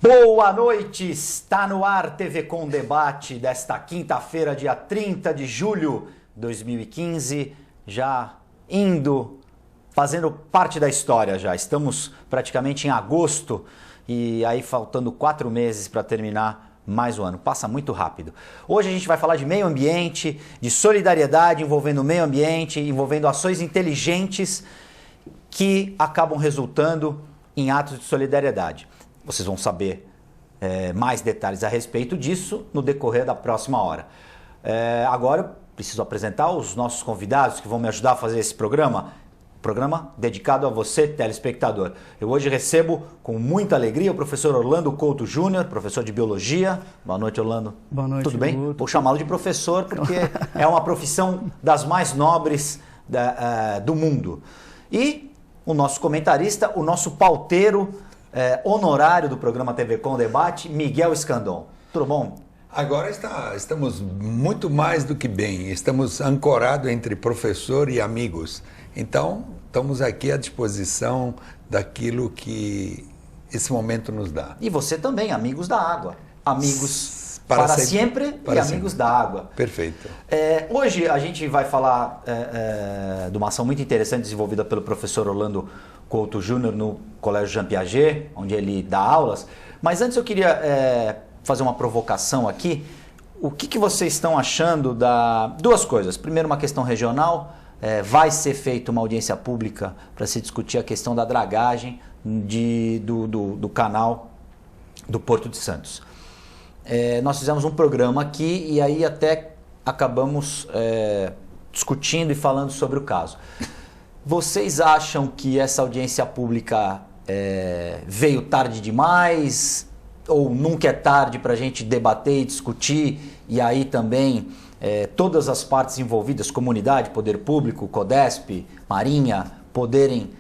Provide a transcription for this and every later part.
Boa noite, está no ar TV Com Debate desta quinta-feira, dia 30 de julho de 2015, já fazendo parte da história já. Estamos praticamente em agosto e aí faltando 4 meses para terminar mais um ano. Passa muito rápido. Hoje a gente vai falar de meio ambiente, de solidariedade envolvendo o meio ambiente, envolvendo ações inteligentes que acabam resultando em atos de solidariedade. Vocês vão saber mais detalhes a respeito disso no decorrer da próxima hora. Agora eu preciso apresentar os nossos convidados que vão me ajudar a fazer esse programa dedicado a você, telespectador. Eu hoje recebo com muita alegria o professor Orlando Couto Júnior, professor de Biologia. Boa noite, Orlando. Boa noite, tudo bem? Guto. Vou chamá-lo de professor porque é uma profissão das mais nobres do mundo. E o nosso comentarista, o nosso pauteiro honorário do programa TV Com Debate, Miguel Escandon. Tudo bom? Agora estamos muito mais do que bem, estamos ancorados entre professor e amigos. Então, estamos aqui à disposição daquilo que esse momento nos dá. E você também, amigos da água. Amigos para sempre e amigos da água. Perfeito. Hoje a gente vai falar de uma ação muito interessante desenvolvida pelo professor Orlando Couto Júnior no Colégio Jean Piaget, onde ele dá aulas. Mas antes eu queria fazer uma provocação aqui. O que vocês estão achando duas coisas? Primeiro, uma questão regional. Vai ser feita uma audiência pública para se discutir a questão da dragagem do canal do Porto de Santos. Nós fizemos um programa aqui e aí até acabamos discutindo e falando sobre o caso. Vocês acham que essa audiência pública veio tarde demais ou nunca é tarde para a gente debater e discutir e aí também todas as partes envolvidas, comunidade, poder público, CODESP, Marinha, poderem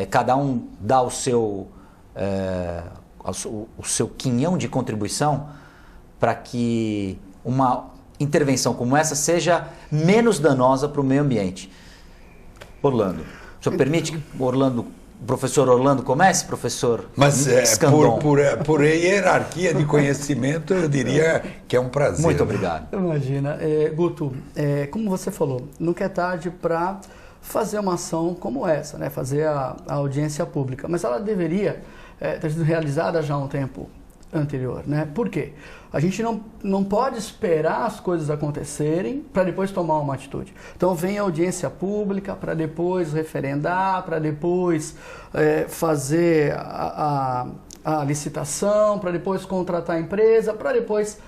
cada um dar o seu quinhão de contribuição para que uma intervenção como essa seja menos danosa para o meio ambiente? Orlando, o senhor permite que o professor Orlando comece, professor? Mas por hierarquia de conhecimento, eu diria que é um prazer. Muito obrigado. Imagina. Guto, como você falou, nunca é tarde para fazer uma ação como essa, né? Fazer a audiência pública. Mas ela deveria ter sido realizada já há um tempo anterior, né? Por quê? A gente não pode esperar as coisas acontecerem para depois tomar uma atitude. Então vem a audiência pública para depois referendar, para depois fazer a licitação, para depois contratar a empresa, para depois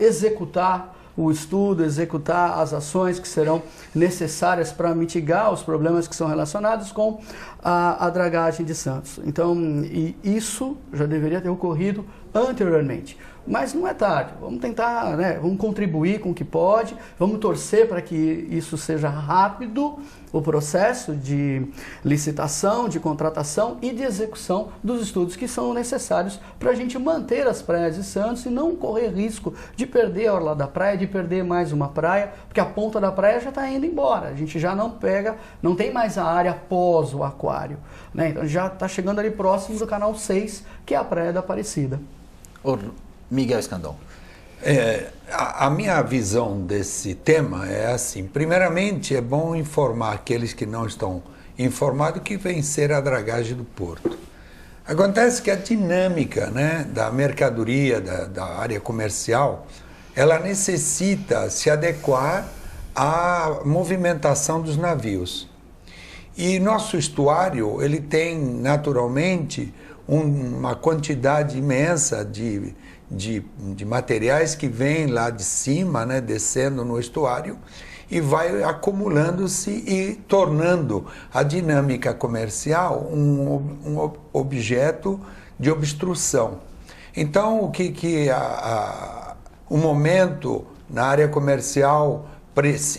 executar o estudo, executar as ações que serão necessárias para mitigar os problemas que são relacionados com a dragagem de Santos. Então, isso já deveria ter ocorrido anteriormente. Mas não é tarde, vamos tentar, vamos contribuir com o que pode, vamos torcer para que isso seja rápido, o processo de licitação, de contratação e de execução dos estudos que são necessários para a gente manter as praias de Santos e não correr risco de perder a orla da praia, de perder mais uma praia, porque a ponta da praia já está indo embora, a gente já não tem mais a área pós o aquário, né? Então já está chegando ali próximo do canal 6, que é a Praia da Aparecida. Miguel Escandon. A minha visão desse tema é assim: primeiramente, é bom informar aqueles que não estão informados que vem ser a dragagem do porto. Acontece que a dinâmica, da mercadoria, da área comercial, ela necessita se adequar à movimentação dos navios. E nosso estuário, ele tem naturalmente uma quantidade imensa de materiais que vêm lá de cima, descendo no estuário e vai acumulando-se e tornando a dinâmica comercial um objeto de obstrução. Então, o momento na área comercial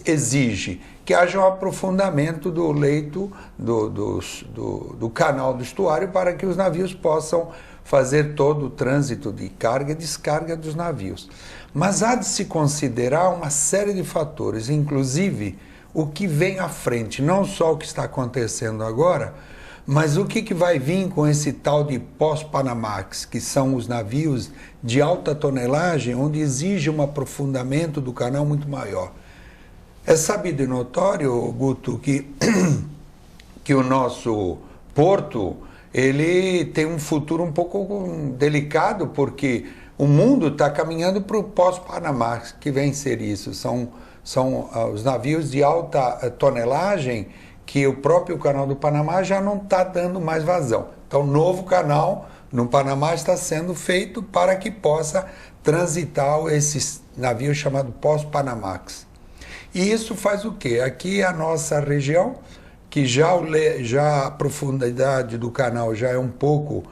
exige que haja um aprofundamento do leito do canal do estuário para que os navios possam fazer todo o trânsito de carga e descarga dos navios. Mas há de se considerar uma série de fatores, inclusive o que vem à frente, não só o que está acontecendo agora, Mas o que vai vir com esse tal de pós-Panamax, que são os navios de alta tonelagem, onde exige um aprofundamento do canal muito maior? É sabido e notório, Guto, que o nosso porto ele tem um futuro um pouco delicado, porque o mundo está caminhando para o pós-Panamax, que vem ser isso. São os navios de alta tonelagem que o próprio canal do Panamá já não está dando mais vazão. Então, o novo canal no Panamá está sendo feito para que possa transitar esses navios chamados pós-Panamax. E isso faz o quê? Aqui a nossa região, que já a profundidade do canal já é um pouco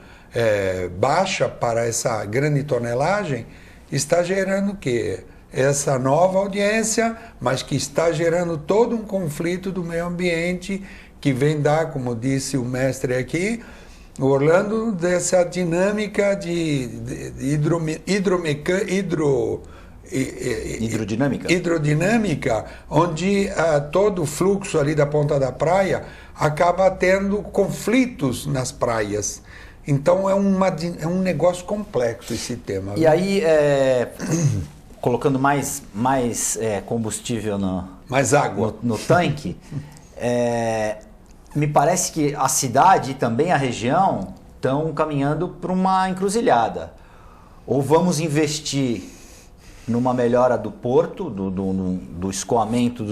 baixa para essa grande tonelagem, está gerando o quê? Essa nova audiência, mas que está gerando todo um conflito do meio ambiente, que vem dar, como disse o mestre aqui, o Orlando, dessa dinâmica de hidrodinâmica, onde todo o fluxo ali da ponta da praia acaba tendo conflitos nas praias. Então é um negócio complexo esse tema. E aí, colocando mais combustível mais água no tanque, me parece que a cidade e também a região estão caminhando para uma encruzilhada. Ou vamos investir numa melhora do porto, do escoamento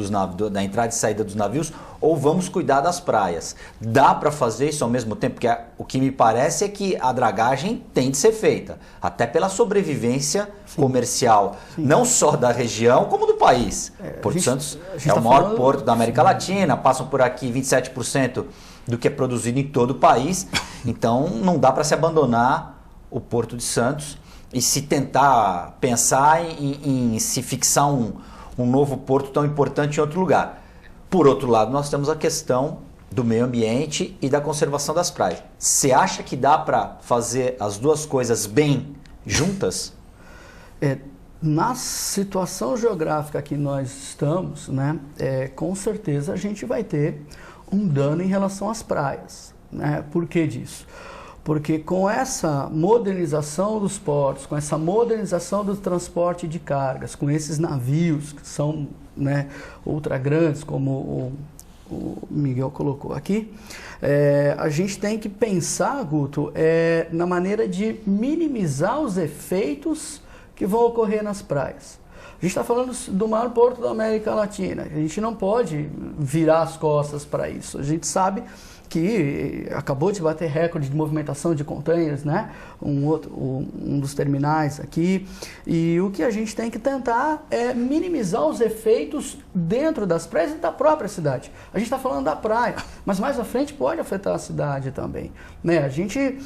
da entrada e saída dos navios, ou vamos cuidar das praias. Dá para fazer isso ao mesmo tempo? Porque o que me parece é que a dragagem tem de ser feita, até pela sobrevivência comercial, não só da região, como do país. Porto Santos é o maior porto da América Latina, passam por aqui 27% do que é produzido em todo o país, então não dá para se abandonar o Porto de Santos e se tentar pensar em se fixar um novo porto tão importante em outro lugar. Por outro lado, nós temos a questão do meio ambiente e da conservação das praias. Você acha que dá para fazer as duas coisas bem juntas? Na situação geográfica que nós estamos, né, com certeza a gente vai ter um dano em relação às praias. Né? Por que disso? Porque com essa modernização dos portos, com essa modernização do transporte de cargas, com esses navios que são, né, ultra grandes, como o Miguel colocou aqui, a gente tem que pensar, Guto, na maneira de minimizar os efeitos que vão ocorrer nas praias. A gente está falando do maior porto da América Latina, a gente não pode virar as costas para isso. A gente sabe que acabou de bater recorde de movimentação de containers, né? Um dos terminais aqui. E o que a gente tem que tentar é minimizar os efeitos dentro das praias e da própria cidade. A gente está falando da praia, mas mais à frente pode afetar a cidade também. Né? A gente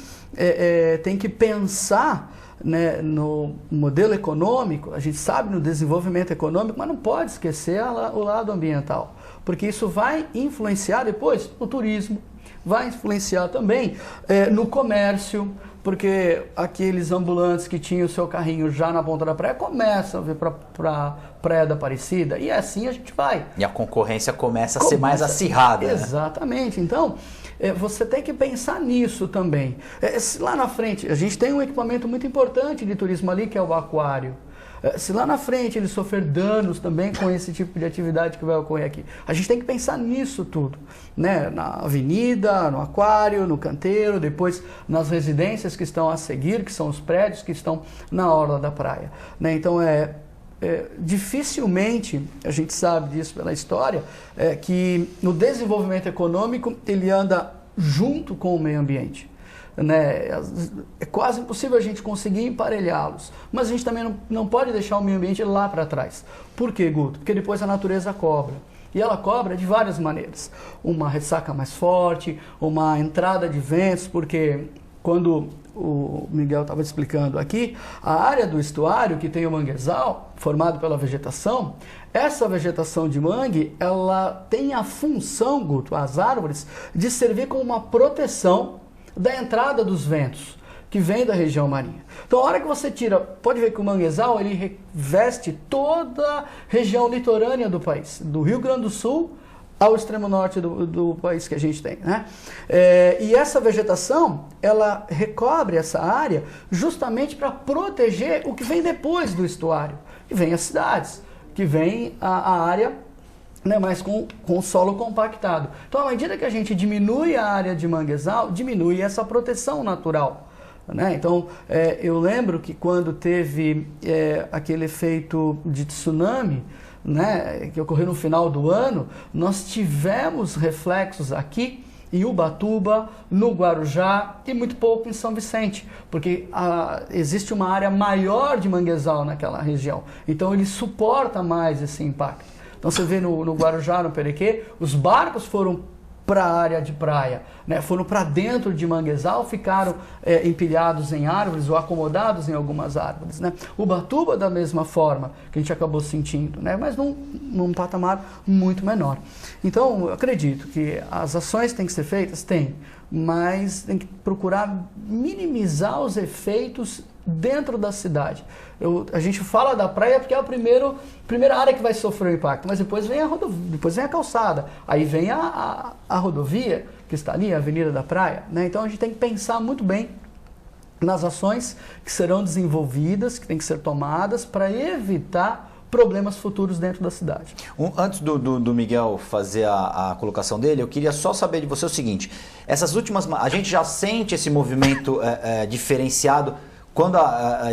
tem que pensar, né, no modelo econômico, a gente sabe no desenvolvimento econômico, mas não pode esquecer o lado ambiental, porque isso vai influenciar depois no turismo, vai influenciar também no comércio, porque aqueles ambulantes que tinham o seu carrinho já na ponta da praia começam a vir para a Praia da Aparecida, e assim a gente vai. E a concorrência começa a ser mais acirrada. Exatamente. Né? Então, você tem que pensar nisso também. Lá na frente, a gente tem um equipamento muito importante de turismo ali, que é o aquário. Se lá na frente ele sofrer danos também com esse tipo de atividade que vai ocorrer aqui, a gente tem que pensar nisso tudo, né? Na avenida, no aquário, no canteiro, depois nas residências que estão a seguir, que são os prédios que estão na orla da praia, né? Então dificilmente, a gente sabe disso pela história, que no desenvolvimento econômico ele anda junto com o meio ambiente. Né? É quase impossível a gente conseguir emparelhá-los, mas a gente também não pode deixar o meio ambiente lá para trás. Por quê, Guto? Porque depois a natureza cobra. E ela cobra de várias maneiras. Uma ressaca mais forte, uma entrada de ventos, porque quando o Miguel estava explicando aqui, a área do estuário que tem o manguezal, formado pela vegetação, essa vegetação de mangue, ela tem a função, Guto, as árvores, de servir como uma proteção da entrada dos ventos que vem da região marinha. Então, a hora que você tira, pode ver que o manguezal ele reveste toda a região litorânea do país, do Rio Grande do Sul ao extremo norte do país que a gente tem, né? E essa vegetação, ela recobre essa área justamente para proteger o que vem depois do estuário, que vem as cidades, que vem a área, né, mas com o solo compactado. Então, à medida que a gente diminui a área de manguezal, diminui essa proteção natural. Né? Então, eu lembro que quando teve aquele efeito de tsunami, né, que ocorreu no final do ano, nós tivemos reflexos aqui em Ubatuba, no Guarujá e muito pouco em São Vicente, porque existe uma área maior de manguezal naquela região, então ele suporta mais esse impacto. Então você vê no Guarujá, no Perequê, os barcos foram para a área de praia, né? Foram para dentro de manguezal, ficaram empilhados em árvores ou acomodados em algumas árvores, né? Ubatuba da mesma forma, que a gente acabou sentindo, né? Mas num patamar muito menor. Então, eu acredito que as ações têm que ser feitas? Tem, mas tem que procurar minimizar os efeitos dentro da cidade. A gente fala da praia porque é a primeira área que vai sofrer o impacto, mas depois vem depois vem a calçada, aí vem a rodovia que está ali, a Avenida da Praia, né? Então a gente tem que pensar muito bem nas ações que serão desenvolvidas, que têm que ser tomadas para evitar problemas futuros dentro da cidade. Antes do Miguel fazer a colocação dele, eu queria só saber de você o seguinte: essas últimas, a gente já sente esse movimento diferenciado quando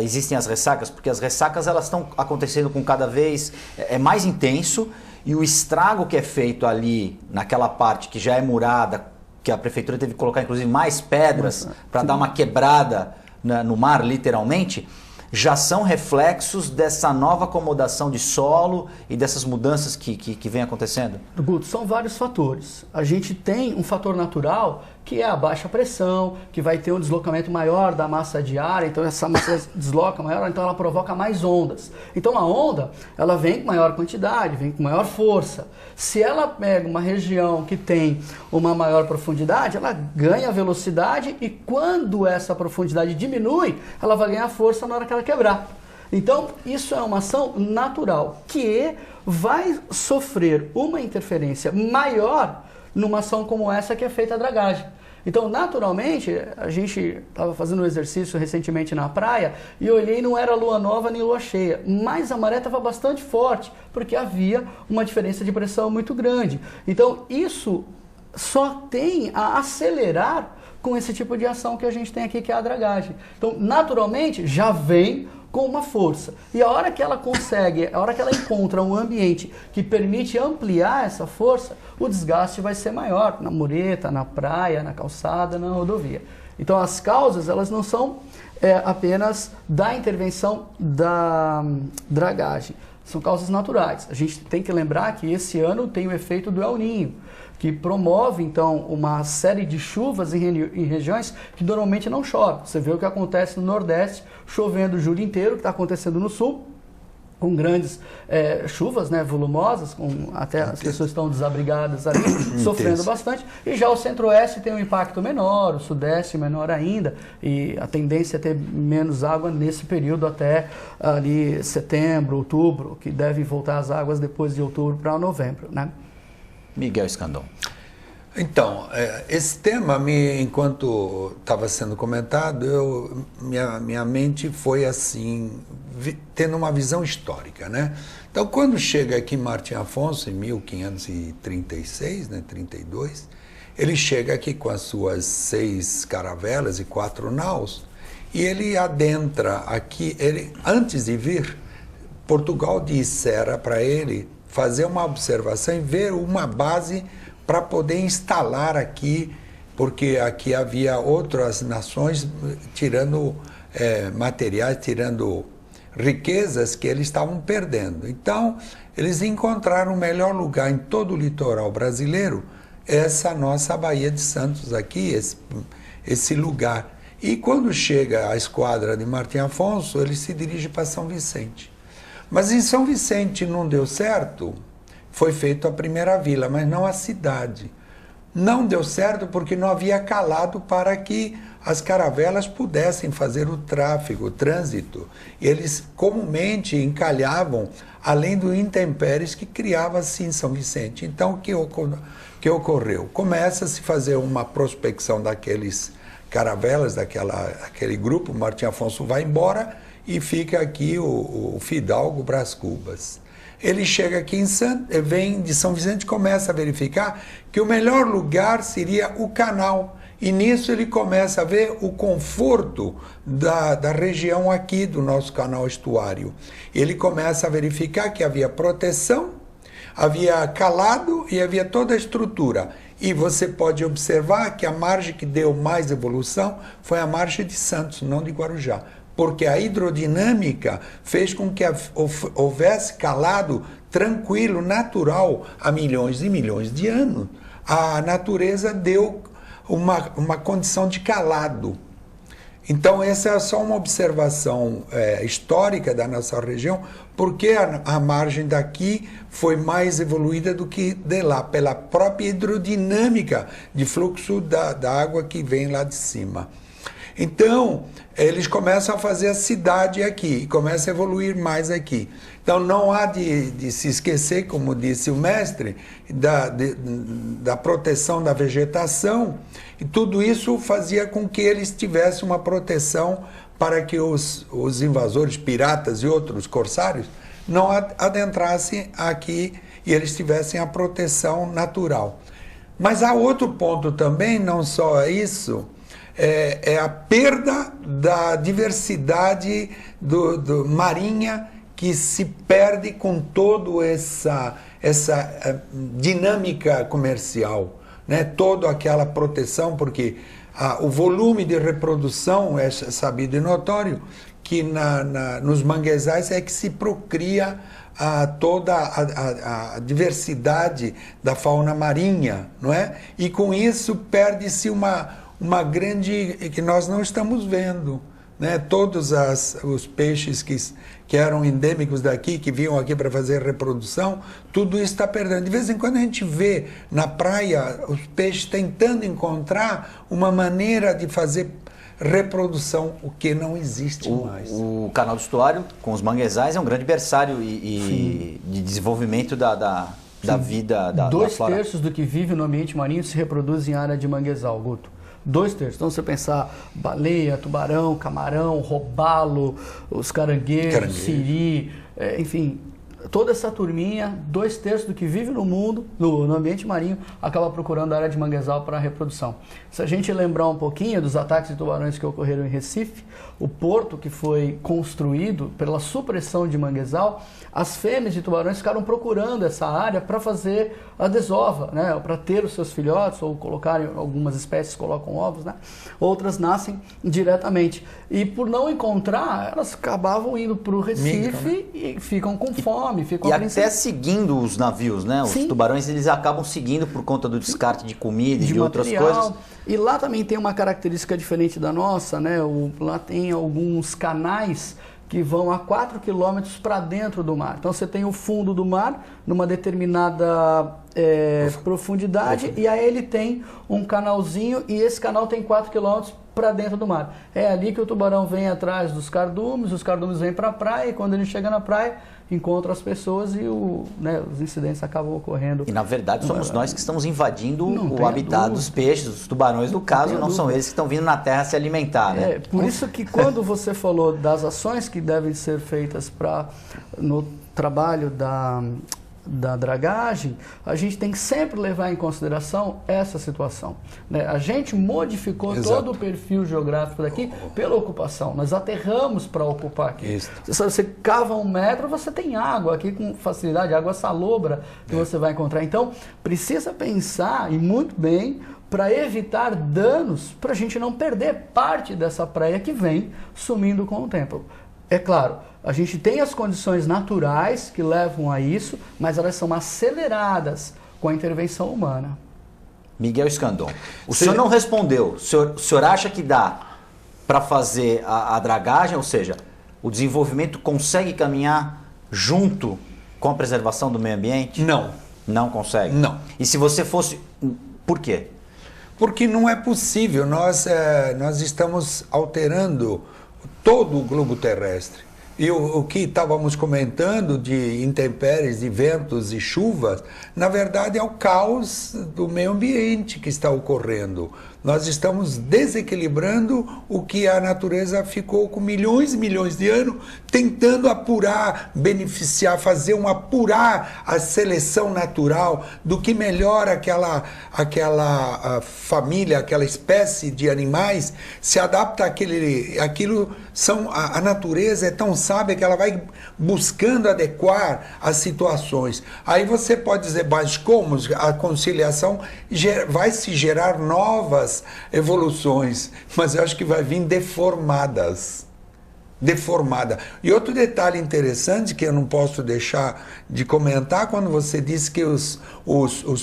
existem as ressacas, porque as ressacas elas estão acontecendo com cada vez mais intenso, e o estrago que é feito ali naquela parte que já é murada, que a prefeitura teve que colocar inclusive mais pedras para dar uma quebrada no mar, literalmente, já são reflexos dessa nova acomodação de solo e dessas mudanças que vem acontecendo? Guto, são vários fatores. A gente tem um fator natural, que é a baixa pressão, que vai ter um deslocamento maior da massa de ar, então essa massa desloca maior, então ela provoca mais ondas. Então a onda, ela vem com maior quantidade, vem com maior força. Se ela pega uma região que tem uma maior profundidade, ela ganha velocidade, e quando essa profundidade diminui, ela vai ganhar força na hora que ela quebrar. Então, isso é uma ação natural, que vai sofrer uma interferência maior numa ação como essa que é feita a dragagem. Então, naturalmente, a gente estava fazendo um exercício recentemente na praia e eu olhei, não era lua nova nem lua cheia, mas a maré estava bastante forte, porque havia uma diferença de pressão muito grande. Então, isso só tem a acelerar com esse tipo de ação que a gente tem aqui, que é a dragagem. Então, naturalmente, já vem com uma força. E a hora que ela consegue, a hora que ela encontra um ambiente que permite ampliar essa força, o desgaste vai ser maior na mureta, na praia, na calçada, na rodovia. Então as causas, elas não são apenas da intervenção da dragagem, são causas naturais. A gente tem que lembrar que esse ano tem o efeito do El Niño, que promove, então, uma série de chuvas em regiões que normalmente não chove. Você vê o que acontece no Nordeste, chovendo o julho inteiro, que está acontecendo no Sul, com grandes chuvas, né, volumosas, até as pessoas estão desabrigadas ali, sofrendo bastante. E já o Centro-Oeste tem um impacto menor, o Sudeste menor ainda, e a tendência é ter menos água nesse período até ali setembro, outubro, que devem voltar as águas depois de outubro para novembro, né? Miguel Scandon. Então, esse tema, enquanto estava sendo comentado, minha mente foi assim, tendo uma visão histórica, né? Então, quando chega aqui Martim Afonso, em 1536, né, 32, ele chega aqui com as suas 6 caravelas e 4 naus, e ele adentra aqui, antes de vir, Portugal dissera para ele fazer uma observação e ver uma base para poder instalar aqui, porque aqui havia outras nações tirando materiais, tirando riquezas que eles estavam perdendo. Então, eles encontraram o melhor lugar em todo o litoral brasileiro, essa nossa Baía de Santos aqui, esse lugar. E quando chega a esquadra de Martim Afonso, ele se dirige para São Vicente. Mas em São Vicente não deu certo, foi feita a primeira vila, mas não a cidade. Não deu certo porque não havia calado para que as caravelas pudessem fazer o tráfego, o trânsito. Eles comumente encalhavam além do intempéries que criava-se em São Vicente. Então, o que ocorreu? Começa a se fazer uma prospecção daqueles caravelas, aquele grupo, Martim Afonso vai embora e fica aqui o Fidalgo Brás Cubas. Ele chega aqui vem de São Vicente e começa a verificar que o melhor lugar seria o canal. E nisso ele começa a ver o conforto da região aqui do nosso canal estuário. Ele começa a verificar que havia proteção, havia calado e havia toda a estrutura. E você pode observar que a margem que deu mais evolução foi a margem de Santos, não de Guarujá. Porque a hidrodinâmica fez com que houvesse calado tranquilo, natural, há milhões e milhões de anos. A natureza deu uma condição de calado. Então, essa é só uma observação histórica da nossa região, porque a margem daqui foi mais evoluída do que de lá, pela própria hidrodinâmica de fluxo da água que vem lá de cima. Então, eles começam a fazer a cidade aqui, e começam a evoluir mais aqui. Então, não há de se esquecer, como disse o mestre, da proteção da vegetação, e tudo isso fazia com que eles tivessem uma proteção para que os invasores, piratas e outros corsários não adentrassem aqui e eles tivessem a proteção natural. Mas há outro ponto também, não só isso, é a perda da diversidade marinha que se perde com toda essa dinâmica comercial, né? Toda aquela proteção, porque o volume de reprodução é sabido e notório que nos manguezais é que se procria toda a diversidade da fauna marinha, não é? E com isso perde-se uma grande, que nós não estamos vendo, né? Todos os peixes que eram endêmicos daqui, que vinham aqui para fazer reprodução, tudo isso está perdendo. De vez em quando a gente vê na praia os peixes tentando encontrar uma maneira de fazer reprodução, o que não existe mais. O canal do estuário, com os manguezais, é um grande berçário de desenvolvimento da vida da flora. 2/3 do que vive no ambiente marinho se reproduz em área de manguezal, Guto. 2/3. Então, se você pensar baleia, tubarão, camarão, robalo, os caranguejos, siri, enfim, toda essa turminha, 2/3 do que vive no mundo, no ambiente marinho, acaba procurando a área de manguezal para a reprodução. Se a gente lembrar um pouquinho dos ataques de tubarões que ocorreram em Recife, o porto que foi construído pela supressão de manguezal, as fêmeas de tubarões ficaram procurando essa área para fazer a desova, né? Para ter os seus filhotes, ou colocarem, algumas espécies colocam ovos, né? Outras nascem diretamente. E por não encontrar, elas acabavam indo para o Recife e ficam com fome. E até seguindo os navios, né? Os tubarões, eles acabam seguindo por conta do descarte de comida e de outras coisas. E lá também tem uma característica diferente da nossa, né? Lá tem alguns canais que vão a 4 quilômetros para dentro do mar. Então você tem o fundo do mar numa determinada profundidade e aí ele tem um canalzinho e esse canal tem 4 quilômetros para dentro do mar. É ali que o tubarão vem atrás dos cardumes, os cardumes vêm para a praia e quando ele chega na praia encontra as pessoas e os incidentes acabam ocorrendo. E na verdade somos nós que estamos invadindo o habitat dos peixes, dos tubarões, no caso, não são eles que estão vindo na terra se alimentar, né? Por isso que quando você falou das ações que devem ser feitas no trabalho da dragagem, a gente tem que sempre levar em consideração essa situação, né? A gente modificou todo o perfil geográfico daqui pela ocupação. Nós aterramos para ocupar aqui. Se você cava 1 metro, você tem água aqui com facilidade, água salobra que você vai encontrar. Então, precisa pensar, e muito bem, para evitar danos, para a gente não perder parte dessa praia que vem sumindo com o tempo. É claro, a gente tem as condições naturais que levam a isso, mas elas são aceleradas com a intervenção humana. Miguel Scandon, o senhor não respondeu. O senhor acha que dá para fazer a dragagem, ou seja, o desenvolvimento consegue caminhar junto com a preservação do meio ambiente? Não. Não consegue? Não. E se você fosse... Por quê? Porque não é possível, nós estamos alterando todo o globo terrestre. E o que estávamos comentando de intempéries, de ventos e chuvas, na verdade é o caos do meio ambiente que está ocorrendo. Nós estamos desequilibrando o que a natureza ficou com milhões e milhões de anos tentando apurar, beneficiar, apurar a seleção natural do que melhor aquela família, aquela espécie de animais se adapta àquilo. A natureza é tão sábia que ela vai buscando adequar as situações. Aí você pode dizer, mas como a conciliação vai se gerar novas evoluções, mas eu acho que vai vir deformada. E outro detalhe interessante que eu não posso deixar de comentar, quando você disse que os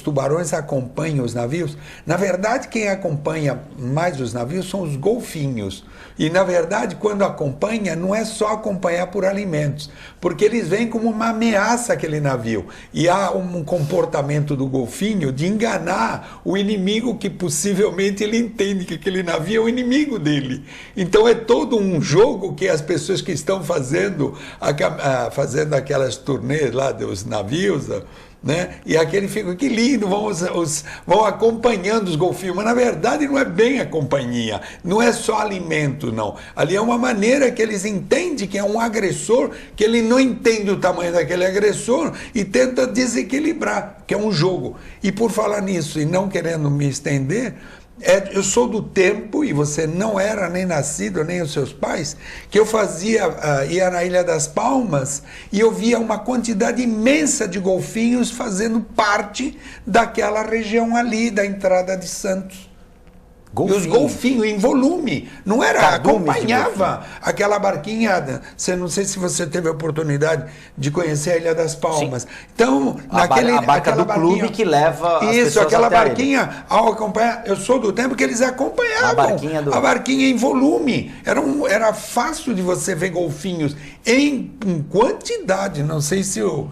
tubarões acompanham os navios, na verdade quem acompanha mais os navios são os golfinhos. E na verdade quando acompanha, não é só acompanhar por alimentos, porque eles vêm como uma ameaça àquele navio. E há um comportamento do golfinho de enganar o inimigo, que possivelmente ele entende que aquele navio é o inimigo dele. Então é todo um jogo que as pessoas que estão fazendo aquelas turnês lá dos navios, né? E aquele fica, que lindo, vão acompanhando os golfinhos, mas na verdade não é bem a companhia, não é só alimento, não. Ali é uma maneira que eles entendem que é um agressor, que ele não entende o tamanho daquele agressor e tenta desequilibrar, que é um jogo. E por falar nisso, e não querendo me estender, eu sou do tempo, e você não era nem nascido, nem os seus pais, que eu ia na Ilha das Palmas e eu via uma quantidade imensa de golfinhos fazendo parte daquela região ali, da entrada de Santos. Golfinho. E os golfinhos em volume, não era, acompanhava aquela barquinha. Não sei se você teve a oportunidade de conhecer a Ilha das Palmas. Sim. Então, a barca do clube que leva as pessoas aquela barquinha, ao acompanhar, eu sou do tempo que eles acompanhavam a barquinha em volume. Era fácil de você ver golfinhos em quantidade. Não sei se o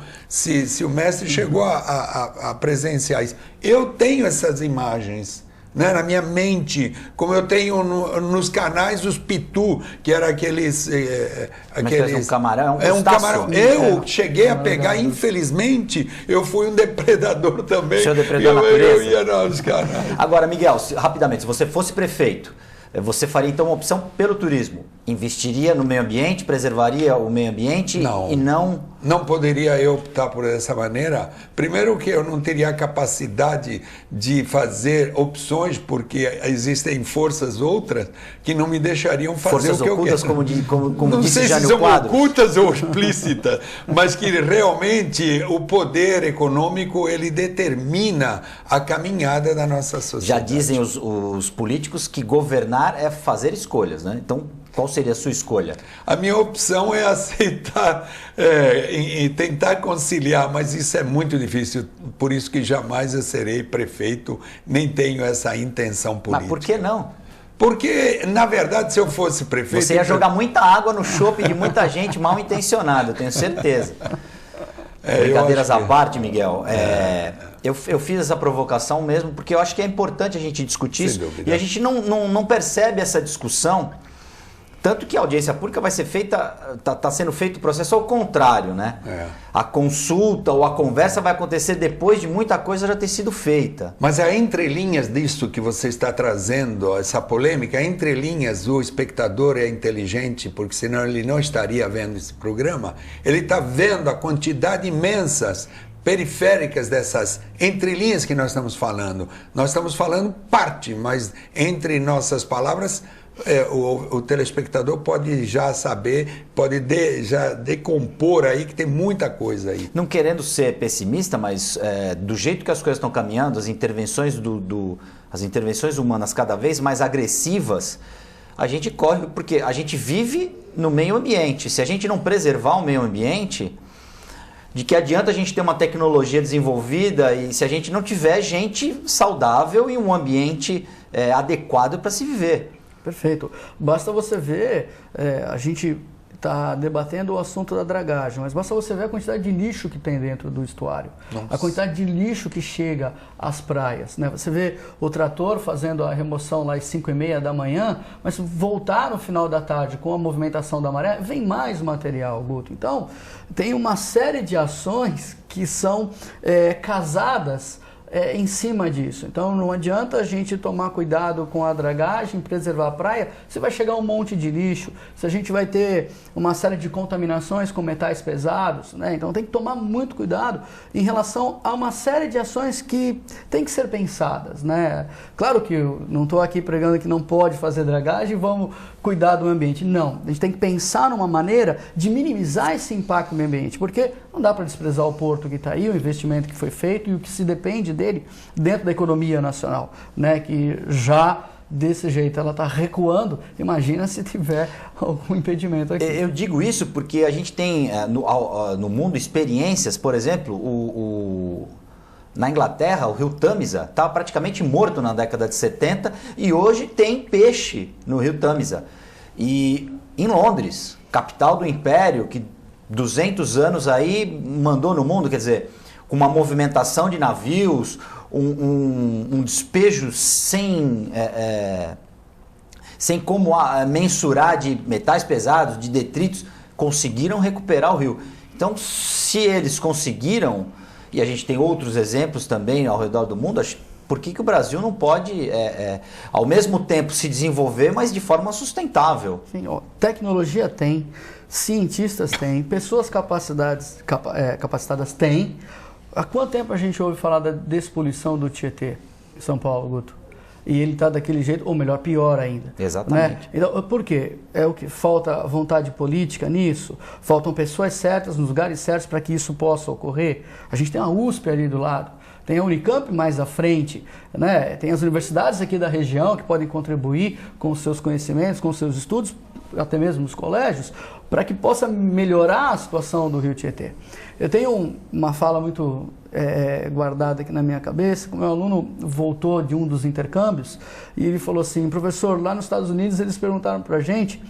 mestre chegou a presenciar isso. Eu tenho essas imagens, né, na minha mente, como eu tenho nos canais os pitu, que era aqueles... um camarão? Um camarão. Eu cheguei a pegar, infelizmente, eu fui um depredador também. O senhor depredou a natureza? Eu ia nos canais. Agora, Miguel, rapidamente, se você fosse prefeito, você faria então uma opção pelo turismo? Investiria no meio ambiente, preservaria o meio ambiente? Não. Não poderia eu optar por essa maneira. Primeiro que eu não teria a capacidade de fazer opções, porque existem forças outras que não me deixariam fazer forças o que ocultas, eu quero. Como não disse sei Jânio se são Quadros. ocultas ou explícitas, mas que realmente o poder econômico ele determina a caminhada da nossa sociedade. Já dizem os políticos que governar é fazer escolhas, né? Então, qual seria a sua escolha? A minha opção é aceitar e tentar conciliar, mas isso é muito difícil, por isso que jamais eu serei prefeito, nem tenho essa intenção política. Mas por que não? Porque, na verdade, se eu fosse prefeito... Você ia jogar muita água no chope de muita gente mal intencionada, eu tenho certeza. Brincadeiras à parte, Miguel, eu fiz essa provocação mesmo porque eu acho que é importante a gente discutir isso, e a gente não percebe essa discussão. Tanto que a audiência pública vai ser feita, está sendo feito o processo ao contrário, né? A consulta ou a conversa vai acontecer depois de muita coisa já ter sido feita. Mas há entrelinhas disso que você está trazendo, essa polêmica, entrelinhas, o espectador é inteligente, porque senão ele não estaria vendo esse programa. Ele está vendo a quantidade imensas periféricas dessas entrelinhas que nós estamos falando. Nós estamos falando parte, mas entre nossas palavras... o telespectador pode já saber, pode já decompor aí que tem muita coisa aí. Não querendo ser pessimista, mas do jeito que as coisas estão caminhando, as intervenções as intervenções humanas cada vez mais agressivas, a gente corre, porque a gente vive no meio ambiente. Se a gente não preservar o meio ambiente, de que adianta a gente ter uma tecnologia desenvolvida e se a gente não tiver gente saudável e um ambiente adequado para se viver? Perfeito. Basta você ver, a gente está debatendo o assunto da dragagem, mas basta você ver a quantidade de lixo que tem dentro do estuário, a quantidade de lixo que chega às praias, né? Você vê o trator fazendo a remoção lá às 5h30 da manhã, mas voltar no final da tarde com a movimentação da maré, vem mais material, Guto. Então, tem uma série de ações que são casadas em cima disso. Então não adianta a gente tomar cuidado com a dragagem, preservar a praia, se vai chegar um monte de lixo, se a gente vai ter uma série de contaminações com metais pesados, né? Então tem que tomar muito cuidado em relação a uma série de ações que tem que ser pensadas, né? Claro que eu não estou aqui pregando que não pode fazer dragagem, vamos cuidar do ambiente. Não, a gente tem que pensar numa maneira de minimizar esse impacto no meio ambiente, porque não dá para desprezar o porto que está aí, o investimento que foi feito e o que se depende dele dentro da economia nacional, né? Que já desse jeito ela está recuando, imagina se tiver algum impedimento aqui. Eu digo isso porque a gente tem no mundo experiências, por exemplo, na Inglaterra, o rio Tâmisa estava praticamente morto na década de 70 e hoje tem peixe no rio Tâmisa. E em Londres, capital do império, que 200 anos aí mandou no mundo, quer dizer, com uma movimentação de navios, um despejo sem como mensurar de metais pesados, de detritos, conseguiram recuperar o rio. Então, se eles conseguiram, e a gente tem outros exemplos também ao redor do mundo, por que o Brasil não pode, ao mesmo tempo, se desenvolver, mas de forma sustentável? Sim, tecnologia tem, cientistas têm, pessoas capacitadas têm. Há quanto tempo a gente ouve falar da despoluição do Tietê em São Paulo, Guto? E ele está daquele jeito, ou melhor, pior ainda. Exatamente. Né? Então, por quê? É o que falta vontade política nisso? Faltam pessoas certas nos lugares certos para que isso possa ocorrer? A gente tem a USP ali do lado, tem a Unicamp mais à frente, né? Tem as universidades aqui da região que podem contribuir com os seus conhecimentos, com os seus estudos, até mesmo nos colégios, para que possa melhorar a situação do Rio Tietê. Eu tenho uma fala muito guardada aqui na minha cabeça, que o meu aluno voltou de um dos intercâmbios e ele falou assim: professor, lá nos Estados Unidos eles perguntaram para a gente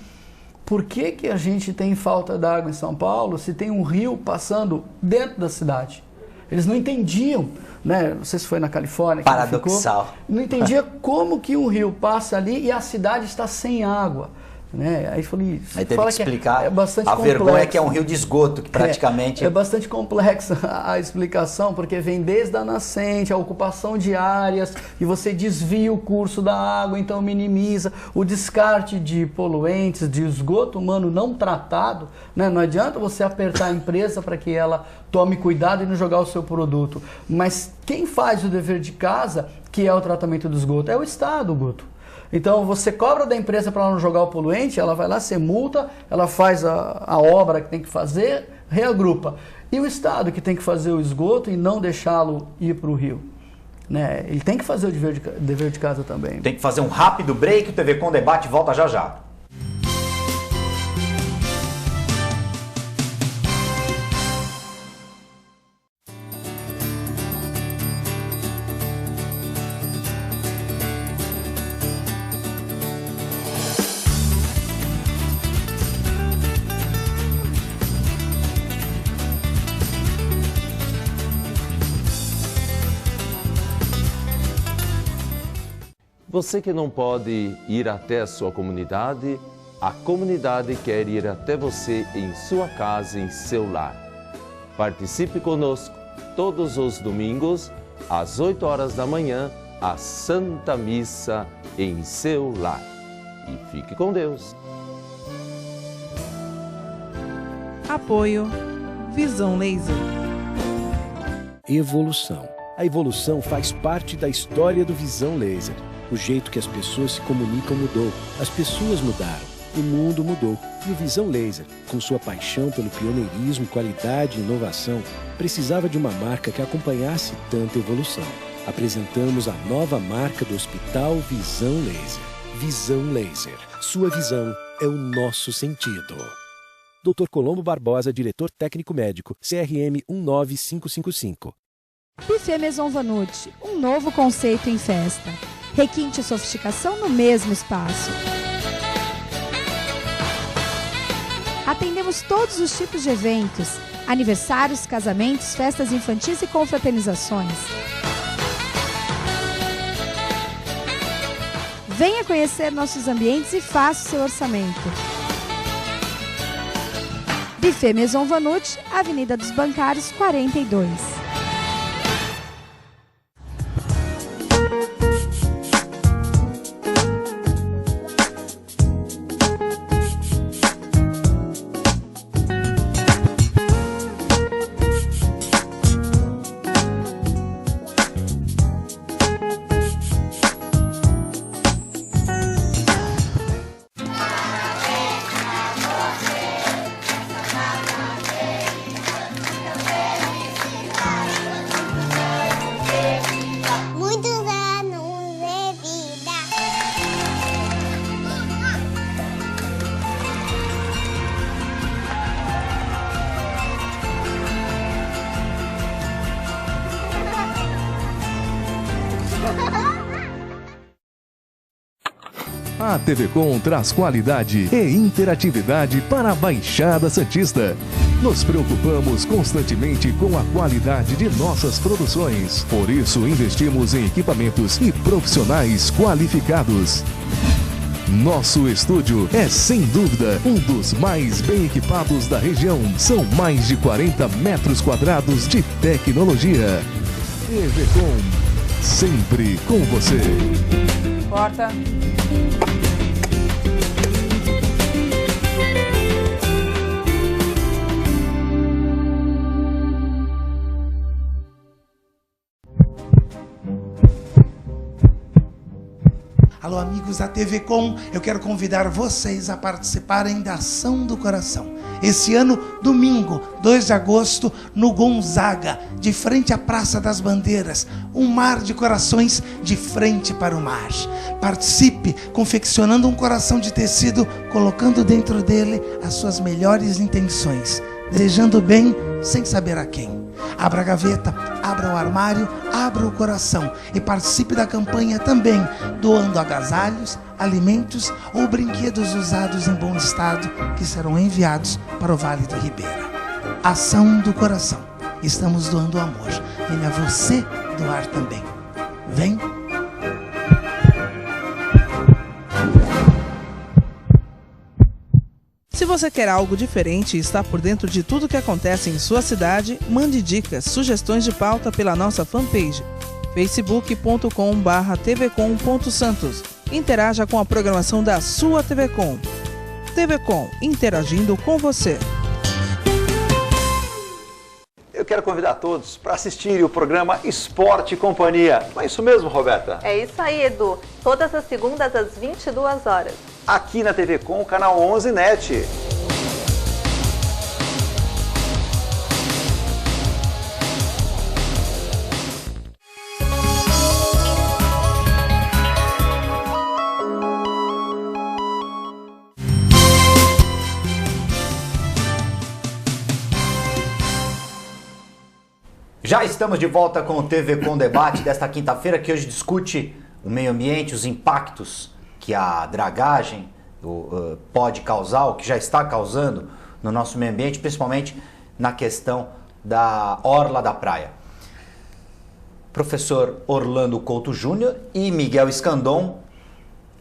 por que a gente tem falta d'água em São Paulo se tem um rio passando dentro da cidade. Eles não entendiam, né? Não sei se foi na Califórnia que paradoxal. Ficou, não entendia como que um rio passa ali e a cidade está sem água. Né? Aí falei, aí teve que explicar. É bastante complexo. Vergonha é que é um rio de esgoto, que praticamente... É bastante complexa a explicação, porque vem desde a nascente, a ocupação de áreas, e você desvia o curso da água, então minimiza o descarte de poluentes, de esgoto humano não tratado. Né? Não adianta você apertar a empresa para que ela tome cuidado e não jogar o seu produto. Mas quem faz o dever de casa, que é o tratamento do esgoto, é o Estado, Guto. Então você cobra da empresa para ela não jogar o poluente, ela vai lá, você multa, ela faz a obra que tem que fazer, reagrupa. E o Estado que tem que fazer o esgoto e não deixá-lo ir para o rio. Né? Ele tem que fazer o dever de casa também. Tem que fazer um rápido break, o TV Com Debate volta já já. Você que não pode ir até a sua comunidade, a comunidade quer ir até você em sua casa, em seu lar. Participe conosco todos os domingos, às 8 horas da manhã, a Santa Missa em seu lar. E fique com Deus. Apoio Visão Laser. Evolução. A evolução faz parte da história do Visão Laser. O jeito que as pessoas se comunicam mudou, as pessoas mudaram, o mundo mudou. E o Visão Laser, com sua paixão pelo pioneirismo, qualidade e inovação, precisava de uma marca que acompanhasse tanta evolução. Apresentamos a nova marca do Hospital Visão Laser. Visão Laser. Sua visão é o nosso sentido. Dr. Colombo Barbosa, diretor técnico médico, CRM 19555. Buffet Maison Vanut, um novo conceito em festa. Requinte e sofisticação no mesmo espaço. Atendemos todos os tipos de eventos, aniversários, casamentos, festas infantis e confraternizações. Venha conhecer nossos ambientes e faça o seu orçamento. Buffet Maison Vanucci, Avenida dos Bancários, 42. A TV Com traz qualidade e interatividade para a Baixada Santista. Nos preocupamos constantemente com a qualidade de nossas produções. Por isso, investimos em equipamentos e profissionais qualificados. Nosso estúdio é, sem dúvida, um dos mais bem equipados da região. São mais de 40 metros quadrados de tecnologia. TV Com, sempre com você. Corta. Alô, amigos da TV Com, eu quero convidar vocês a participarem da Ação do Coração. Esse ano, domingo, 2 de agosto, no Gonzaga, de frente à Praça das Bandeiras, um mar de corações de frente para o mar. Participe confeccionando um coração de tecido, colocando dentro dele as suas melhores intenções, desejando bem sem saber a quem. Abra a gaveta, abra o armário, abra o coração e participe da campanha também, doando agasalhos, alimentos ou brinquedos usados em bom estado que serão enviados para o Vale do Ribeira. Ação do Coração. Estamos doando amor. Venha você doar também. Vem! Se você quer algo diferente e está por dentro de tudo que acontece em sua cidade, mande dicas, sugestões de pauta pela nossa fanpage facebook.com/tvcom.santos. Interaja com a programação da sua TV Com. TV Com, interagindo com você. Eu quero convidar todos para assistirem o programa Esporte e Companhia. Não é isso mesmo, Roberta? É isso aí, Edu. Todas as segundas às 22 horas. Aqui na TV Com, canal 11 NET. Já estamos de volta com o TV Com Debate desta quinta-feira, que hoje discute o meio ambiente, os impactos que a dragagem pode causar, ou que já está causando no nosso meio ambiente, principalmente na questão da orla da praia. Professor Orlando Couto Júnior e Miguel Escandon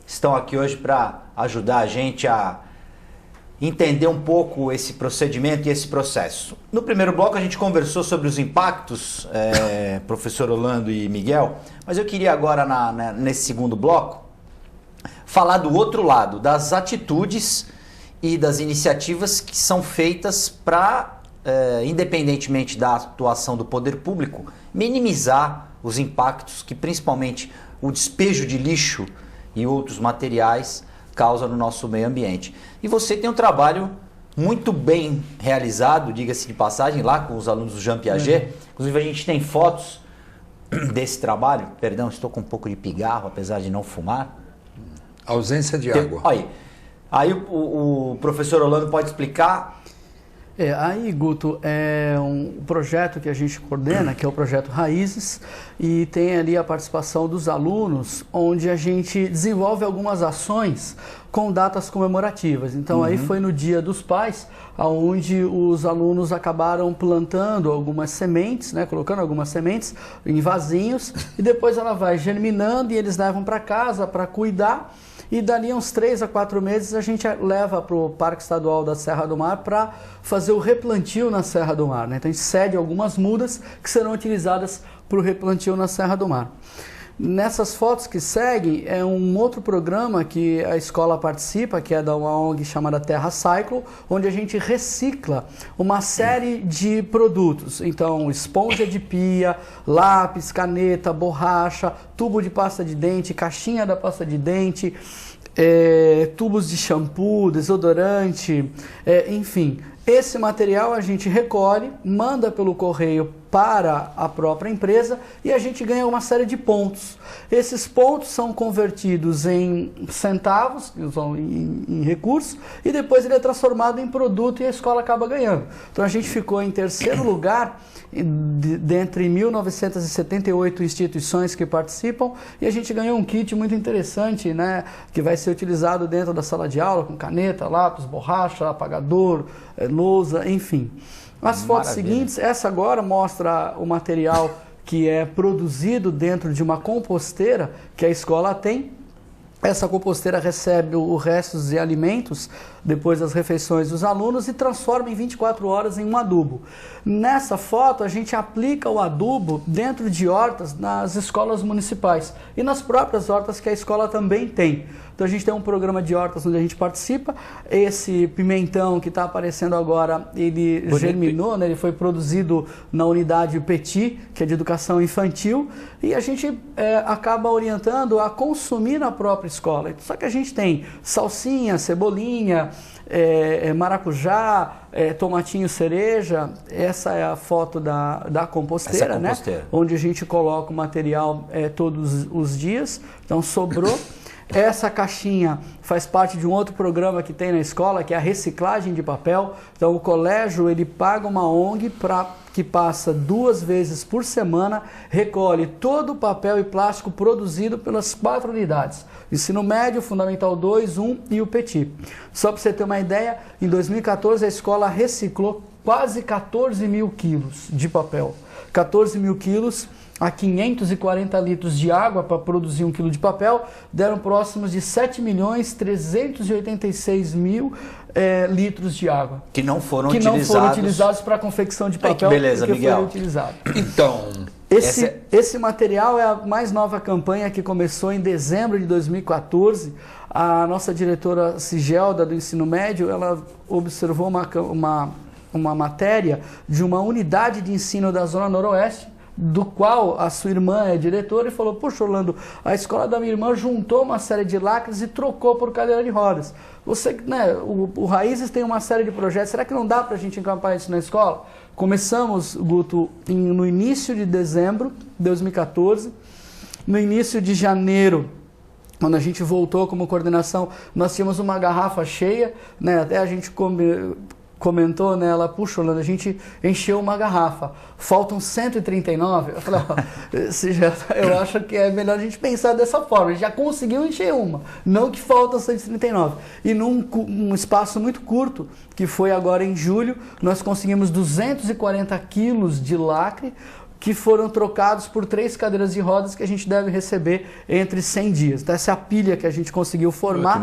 estão aqui hoje para ajudar a gente a entender um pouco esse procedimento e esse processo. No primeiro bloco a gente conversou sobre os impactos, professor Orlando e Miguel, mas eu queria agora, nesse segundo bloco, falar do outro lado, das atitudes e das iniciativas que são feitas para, independentemente da atuação do poder público, minimizar os impactos que principalmente o despejo de lixo e outros materiais causa no nosso meio ambiente. E você tem um trabalho muito bem realizado, diga-se de passagem, lá com os alunos do Jean Piaget. Inclusive a gente tem fotos desse trabalho. Perdão, estou com um pouco de pigarro, apesar de não fumar. Ausência de água. Aí o professor Orlando pode explicar Aí, Guto, é um projeto que a gente coordena, que é o projeto Raízes, e tem ali a participação dos alunos, onde a gente desenvolve algumas ações com datas comemorativas. Então, aí foi no Dia dos Pais, onde os alunos acabaram plantando algumas sementes, né, colocando algumas sementes em vasinhos, e depois ela vai germinando e eles levam para casa para cuidar. E dali uns 3 a 4 meses a gente leva para o Parque Estadual da Serra do Mar para fazer o replantio na Serra do Mar, né? Então a gente cede algumas mudas que serão utilizadas para o replantio na Serra do Mar. Nessas fotos que seguem é um outro programa que a escola participa, que é da uma ONG chamada Terra Cycle, onde a gente recicla uma série de produtos. Então, esponja de pia, lápis, caneta, borracha, tubo de pasta de dente, caixinha da pasta de dente, tubos de shampoo, desodorante, enfim. Esse material a gente recolhe, manda pelo correio para a própria empresa e a gente ganha uma série de pontos. Esses pontos são convertidos em centavos, em recursos, e depois ele é transformado em produto e a escola acaba ganhando. Então a gente ficou em terceiro lugar dentre 1.978 instituições que participam, e a gente ganhou um kit muito interessante, né, que vai ser utilizado dentro da sala de aula com caneta, lápis, borracha, apagador, lousa, enfim. As fotos seguintes, essa agora mostra o material que é produzido dentro de uma composteira que a escola tem. Essa composteira recebe os restos de alimentos depois das refeições dos alunos e transforma em 24 horas em um adubo. Nessa foto a gente aplica o adubo dentro de hortas nas escolas municipais e nas próprias hortas que a escola também tem. Então a gente tem um programa de hortas onde a gente participa. Esse pimentão que está aparecendo agora, ele germinou, né? Ele foi produzido na unidade Petit, que é de educação infantil, e a gente acaba orientando a consumir na própria escola. Só que a gente tem salsinha, cebolinha, maracujá, tomatinho cereja. Essa é a foto da composteira, né? Onde a gente coloca o material todos os dias. Então sobrou. Essa caixinha faz parte de um outro programa que tem na escola, que é a reciclagem de papel. Então o colégio ele paga uma ONG que passa 2 vezes por semana, recolhe todo o papel e plástico produzido pelas 4 unidades. Ensino médio, Fundamental 2, 1 e o Petit. Só para você ter uma ideia, em 2014 a escola reciclou quase 14 mil quilos de papel. 14 mil quilos a 540 litros de água para produzir 1 quilo de papel, deram próximos de 7.386.000 litros de água. Que não foram utilizados para a confecção de papel. Que beleza, Miguel. Foi utilizado. Então, esse material é a mais nova campanha que começou em dezembro de 2014. A nossa diretora Sigelda do ensino médio, ela observou uma matéria de uma unidade de ensino da Zona Noroeste, do qual a sua irmã é diretora, e falou: poxa, Orlando, a escola da minha irmã juntou uma série de lacres e trocou por cadeira de rodas. Você, né, o Raízes tem uma série de projetos, será que não dá para a gente encampar isso na escola? Começamos, Guto, no início de dezembro de 2014, no início de janeiro, quando a gente voltou como coordenação, nós tínhamos uma garrafa cheia, né, até a gente comentou nela, puxa, Orlando, a gente encheu uma garrafa, faltam 139. Eu falei, eu acho que é melhor a gente pensar dessa forma, a gente já conseguiu encher uma, não que faltam 139. E num espaço muito curto, que foi agora em julho, nós conseguimos 240 quilos de lacre, que foram trocados por 3 cadeiras de rodas que a gente deve receber entre 100 dias. Então, essa é a pilha que a gente conseguiu formar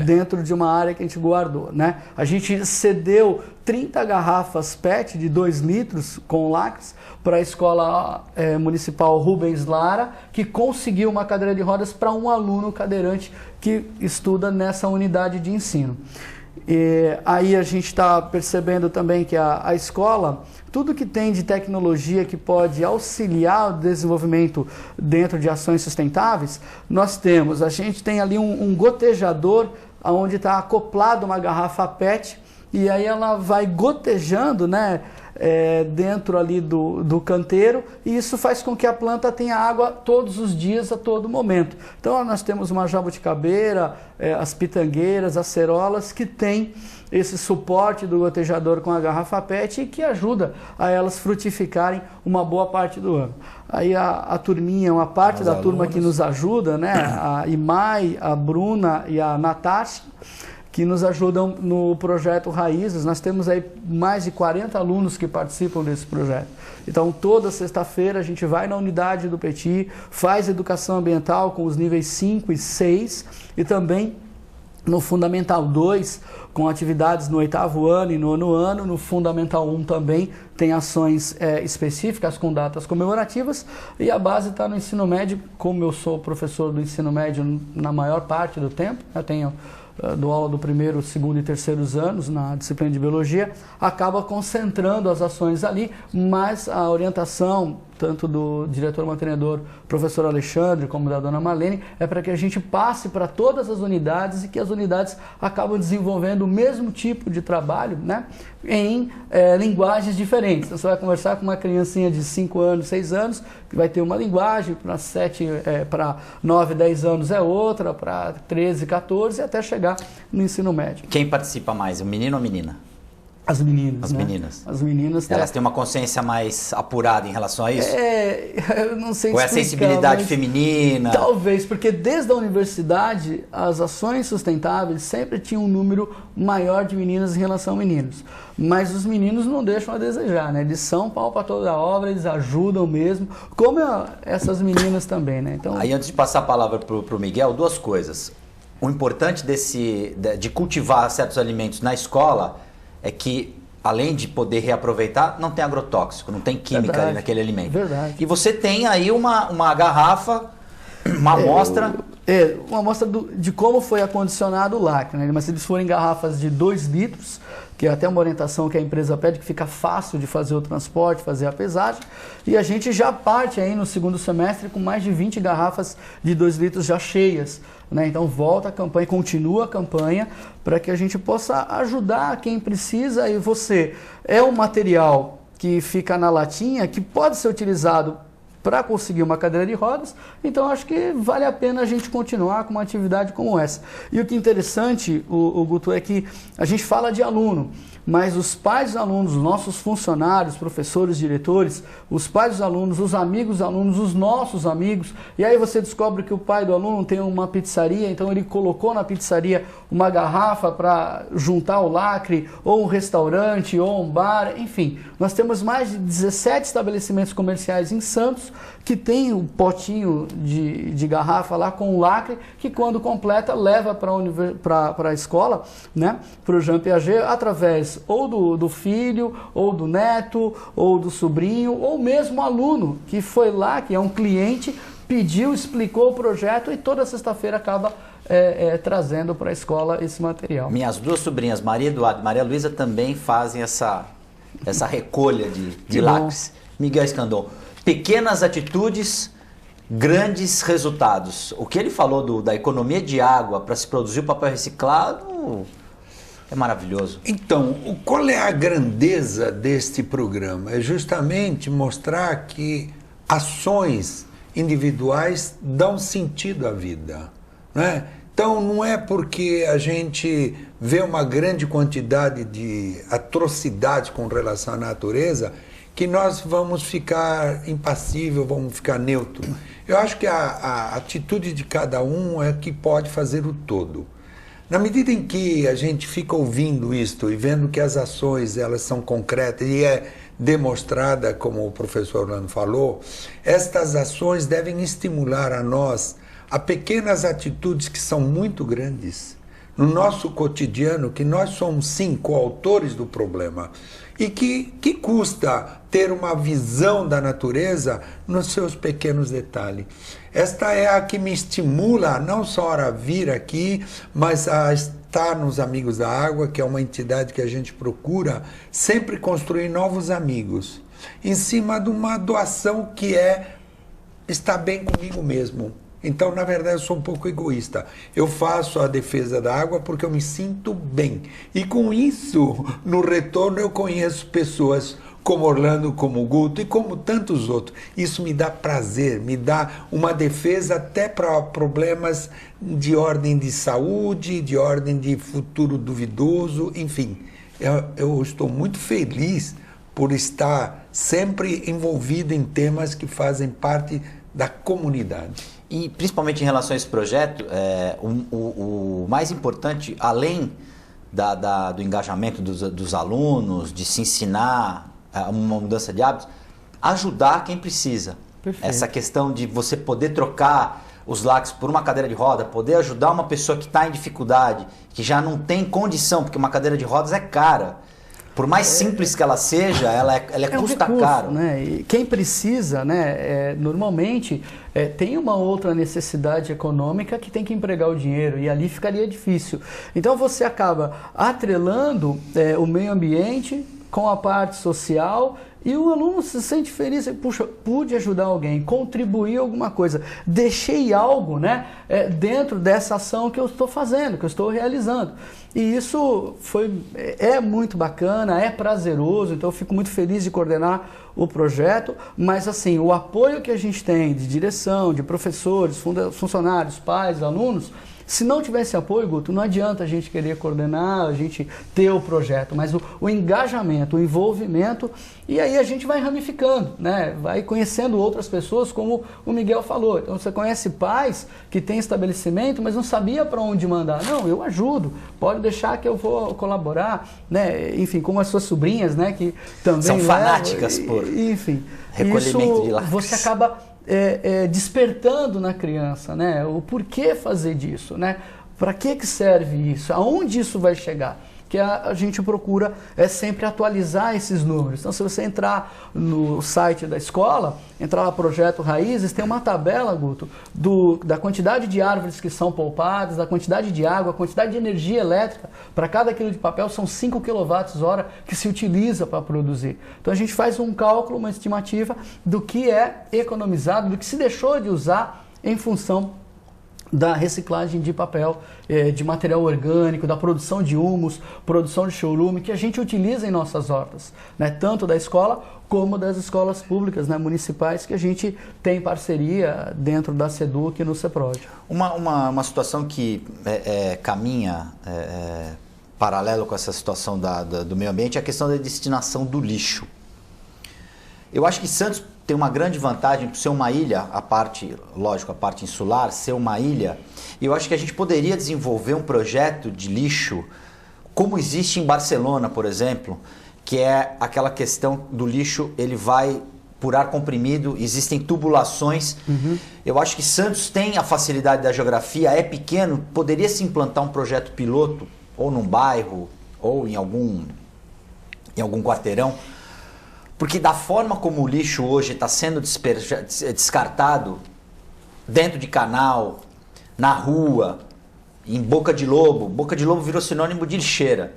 dentro de uma área que a gente guardou, né? A gente cedeu 30 garrafas PET de 2 litros com lacres para a escola municipal Rubens Lara, que conseguiu uma cadeira de rodas para um aluno cadeirante que estuda nessa unidade de ensino. E aí a gente está percebendo também que a escola, tudo que tem de tecnologia que pode auxiliar o desenvolvimento dentro de ações sustentáveis, nós temos. A gente tem ali um gotejador onde está acoplado uma garrafa PET, e aí ela vai gotejando, né, dentro ali do canteiro, e isso faz com que a planta tenha água todos os dias, a todo momento. Então nós temos uma jabuticabeira, as pitangueiras, as cerolas, que tem esse suporte do gotejador com a garrafa PET e que ajuda a elas frutificarem uma boa parte do ano. Aí a turminha, uma parte da turma que nos ajuda, né, a Imai, a Bruna e a Natasha, que nos ajudam no projeto Raízes. Nós temos aí mais de 40 alunos que participam desse projeto. Então, toda sexta-feira a gente vai na unidade do Petit, faz educação ambiental com os níveis 5 e 6 e também no Fundamental 2, com atividades no 8º ano e no 9º ano. No Fundamental 1 também tem ações específicas com datas comemorativas. E a base está no ensino médio. Como eu sou professor do ensino médio na maior parte do tempo, eu dou aula do 1º, 2º e 3º anos na disciplina de biologia, acaba concentrando as ações ali, mas a orientação tanto do diretor mantenedor, professor Alexandre, como da dona Marlene, é para que a gente passe para todas as unidades e que as unidades acabam desenvolvendo o mesmo tipo de trabalho, né, em linguagens diferentes. Então, você vai conversar com uma criancinha de 5 anos, 6 anos, que vai ter uma linguagem, para 9, 10 anos é outra, para 13, 14, até chegar no ensino médio. Quem participa mais, o menino ou a menina? As meninas, As né? meninas. As meninas. Elas têm uma consciência mais apurada em relação a isso? Eu não sei explicar. Ou é a sensibilidade feminina? Talvez, porque desde a universidade, as ações sustentáveis sempre tinham um número maior de meninas em relação a meninos. Mas os meninos não deixam a desejar, né? Eles são pau para toda a obra, eles ajudam mesmo, como essas meninas também, né? Então... Aí, antes de passar a palavra para o Miguel, 2 coisas. O importante de cultivar certos alimentos na escola é que, além de poder reaproveitar, não tem agrotóxico, não tem química ali naquele alimento. Verdade. E você tem aí uma garrafa, uma amostra... uma amostra de como foi acondicionado o lacre, né? Mas se eles forem garrafas de 2 litros, que é até uma orientação que a empresa pede, que fica fácil de fazer o transporte, fazer a pesagem, e a gente já parte aí no 2º semestre com mais de 20 garrafas de 2 litros já cheias, né? Então volta a campanha, continua a campanha, para que a gente possa ajudar quem precisa. E você é um material que fica na latinha, que pode ser utilizado para conseguir uma cadeira de rodas, então acho que vale a pena a gente continuar com uma atividade como essa. E o que é interessante, o Guto, é que a gente fala de aluno, mas os pais dos alunos, os nossos funcionários, professores, diretores, os pais dos alunos, os amigos dos alunos, os nossos amigos, e aí você descobre que o pai do aluno tem uma pizzaria, então ele colocou na pizzaria uma garrafa para juntar o lacre, ou um restaurante, ou um bar, enfim. Nós temos mais de 17 estabelecimentos comerciais em Santos que tem o potinho de garrafa lá com o lacre, que quando completa leva para a escola, né, para o Jean Piaget, através ou do filho, ou do neto, ou do sobrinho, ou mesmo aluno que foi lá, que é um cliente, pediu, explicou o projeto e toda sexta-feira acaba trazendo para a escola esse material. Minhas 2 sobrinhas, Maria Eduardo e Maria Luísa, também fazem essa recolha de lacres. Miguel Escandon, pequenas atitudes, grandes resultados. O que ele falou da economia de água para se produzir o papel reciclado é maravilhoso. Então, qual é a grandeza deste programa? É justamente mostrar que ações individuais dão sentido à vida, né? Então, não é porque a gente vê uma grande quantidade de atrocidades com relação à natureza que nós vamos ficar impassível, vamos ficar neutro. Eu acho que a atitude de cada um é que pode fazer o todo. Na medida em que a gente fica ouvindo isto e vendo que as ações elas são concretas e é demonstrada, como o professor Orlando falou, estas ações devem estimular a nós a pequenas atitudes que são muito grandes no nosso cotidiano, que nós somos sim coautores do problema e que custa ter uma visão da natureza nos seus pequenos detalhes. Esta é a que me estimula não só a vir aqui, mas a estar nos Amigos da Água, que é uma entidade que a gente procura sempre construir novos amigos, em cima de uma doação que é estar bem comigo mesmo. Então, na verdade, eu sou um pouco egoísta. Eu faço a defesa da água porque eu me sinto bem. E com isso, no retorno, eu conheço pessoas como Orlando, como Guto e como tantos outros. Isso me dá prazer, me dá uma defesa até para problemas de ordem de saúde, de ordem de futuro duvidoso, enfim. Eu estou muito feliz por estar sempre envolvido em temas que fazem parte da comunidade. E principalmente em relação a esse projeto, o mais importante, além do engajamento dos alunos, de se ensinar uma mudança de hábitos, ajudar quem precisa. Perfeito. Essa questão de você poder trocar os lácteos por uma cadeira de roda, poder ajudar uma pessoa que está em dificuldade, que já não tem condição, porque uma cadeira de rodas é cara. Por mais simples que ela seja, ela custa um recurso, caro. Né? E quem precisa, né, normalmente tem uma outra necessidade econômica que tem que empregar o dinheiro, e ali ficaria difícil. Então você acaba atrelando o meio ambiente com a parte social, e o aluno se sente feliz, puxa, pude ajudar alguém, contribuir alguma coisa, deixei algo, né, dentro dessa ação que eu estou fazendo, que eu estou realizando. E isso é muito bacana, é prazeroso, então eu fico muito feliz de coordenar o projeto, mas assim, o apoio que a gente tem de direção, de professores, funcionários, pais, alunos, se não tivesse apoio, Guto, não adianta a gente querer coordenar, a gente ter o projeto, mas o engajamento, o envolvimento, e aí a gente vai ramificando, né? Vai conhecendo outras pessoas, como o Miguel falou. Então você conhece pais que têm estabelecimento, mas não sabia para onde mandar. Não, eu ajudo, pode deixar que eu vou colaborar, né? Enfim, como as suas sobrinhas, né? Que também são fanáticas por recolhimento de lácteos. Você acaba despertando na criança, né? O porquê fazer disso, né? Para que serve isso? Aonde isso vai chegar? Que a gente procura sempre atualizar esses números. Então, se você entrar no site da escola, entrar lá Projeto Raízes, tem uma tabela, Guto, da quantidade de árvores que são poupadas, da quantidade de água, a quantidade de energia elétrica. Para cada quilo de papel são 5 kWh que se utiliza para produzir. Então, a gente faz um cálculo, uma estimativa do que é economizado, do que se deixou de usar em função da reciclagem de papel, de material orgânico, da produção de humus, produção de chorume, que a gente utiliza em nossas hortas, né? Tanto da escola como das escolas públicas, né, municipais, que a gente tem parceria dentro da SEDUC e no CEPROD. Uma situação que caminha paralelo com essa situação do meio ambiente é a questão da destinação do lixo. Eu acho que Santos tem uma grande vantagem por ser uma ilha, a parte insular, ser uma ilha, e eu acho que a gente poderia desenvolver um projeto de lixo, como existe em Barcelona, por exemplo, que é aquela questão do lixo, ele vai por ar comprimido, existem tubulações. Eu acho que Santos tem a facilidade da geografia, é pequeno, poderia se implantar um projeto piloto, ou num bairro, ou em algum quarteirão, porque da forma como o lixo hoje está sendo descartado dentro de canal, na rua, em boca de lobo virou sinônimo de lixeira.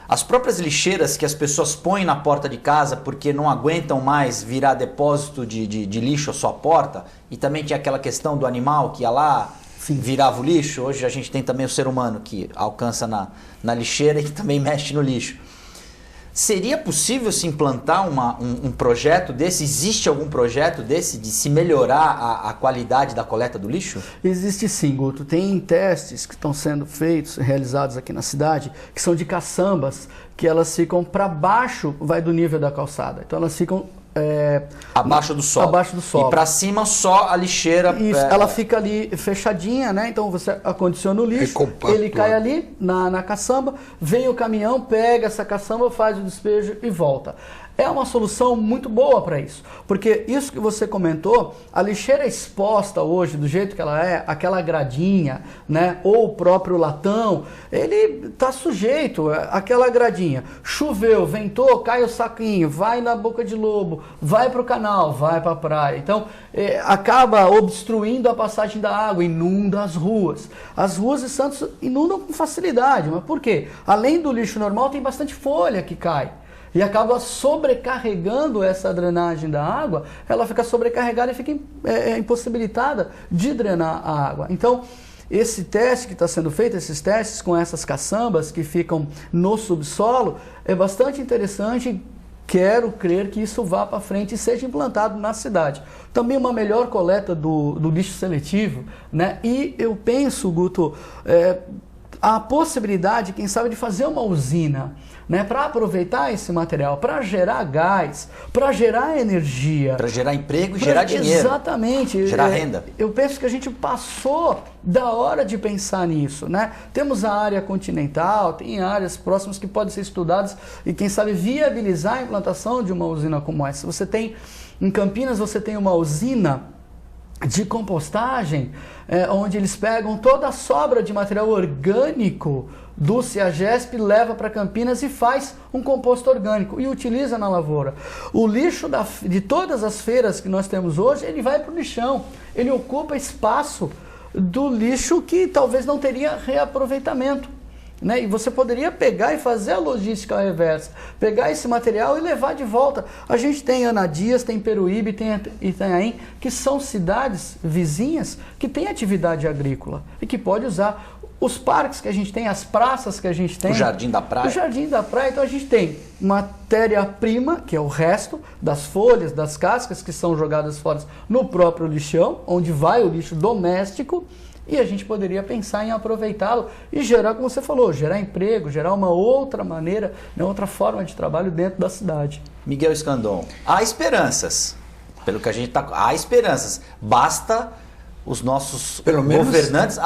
As próprias lixeiras que as pessoas põem na porta de casa porque não aguentam mais virar depósito de lixo à sua porta, e também tinha aquela questão do animal que ia lá, virava o lixo. Hoje a gente tem também o ser humano que alcança na lixeira e que também mexe no lixo. Seria possível se implantar um projeto desse? Existe algum projeto desse de se melhorar a qualidade da coleta do lixo? Existe sim, Guto. Tem testes que estão sendo feitos, realizados aqui na cidade, que são de caçambas, que elas ficam para baixo, vai do nível da calçada. Então elas ficam abaixo do solo. Abaixo do solo. E para cima só a lixeira. Isso, ela fica ali fechadinha, né? Então você acondiciona o lixo, ele cai ali na caçamba, vem o caminhão, pega essa caçamba, faz o despejo e volta. É uma solução muito boa para isso, porque isso que você comentou, a lixeira exposta hoje, do jeito que ela é, aquela gradinha, né, ou o próprio latão, ele está sujeito àquela gradinha. Choveu, ventou, cai o saquinho, vai na boca de lobo, vai para o canal, vai para a praia. Então, acaba obstruindo a passagem da água, inunda as ruas. As ruas de Santos inundam com facilidade, mas por quê? Além do lixo normal, tem bastante folha que cai. e acaba sobrecarregando essa drenagem da água, ela fica sobrecarregada e fica impossibilitada de drenar a água. Então, esse teste que está sendo feito, esses testes com essas caçambas que ficam no subsolo, é bastante interessante. Quero crer que isso vá para frente e seja implantado na cidade. Também uma melhor coleta do lixo seletivo, né? E eu penso, Guto, a possibilidade, quem sabe, de fazer uma usina, né, para aproveitar esse material, para gerar gás, para gerar energia. Para gerar emprego e gerar dinheiro. Exatamente. Gerar renda. Eu penso que a gente passou da hora de pensar nisso, né? Temos a área continental, tem áreas próximas que podem ser estudadas e, quem sabe, viabilizar a implantação de uma usina como essa. Você tem, em Campinas, você tem uma usina de compostagem, onde eles pegam toda a sobra de material orgânico do CEAGESP, leva para Campinas e faz um composto orgânico e utiliza na lavoura. O lixo de todas as feiras que nós temos hoje, ele vai para o lixão, ele ocupa espaço do lixo que talvez não teria reaproveitamento. Né? E você poderia pegar e fazer a logística reversa, pegar esse material e levar de volta. A gente tem Anadias, tem Peruíbe, tem Itanhaém, que são cidades vizinhas que têm atividade agrícola e que pode usar. Os parques que a gente tem, as praças que a gente tem. O Jardim da Praia. O Jardim da Praia. Então a gente tem matéria-prima, que é o resto das folhas, das cascas que são jogadas fora no próprio lixão, onde vai o lixo doméstico. E a gente poderia pensar em aproveitá-lo e gerar, como você falou, gerar emprego, gerar uma outra maneira, uma outra forma de trabalho dentro da cidade. Miguel Scandon, há esperanças. Pelo que a gente está... Há esperanças. Basta os nossos governantes...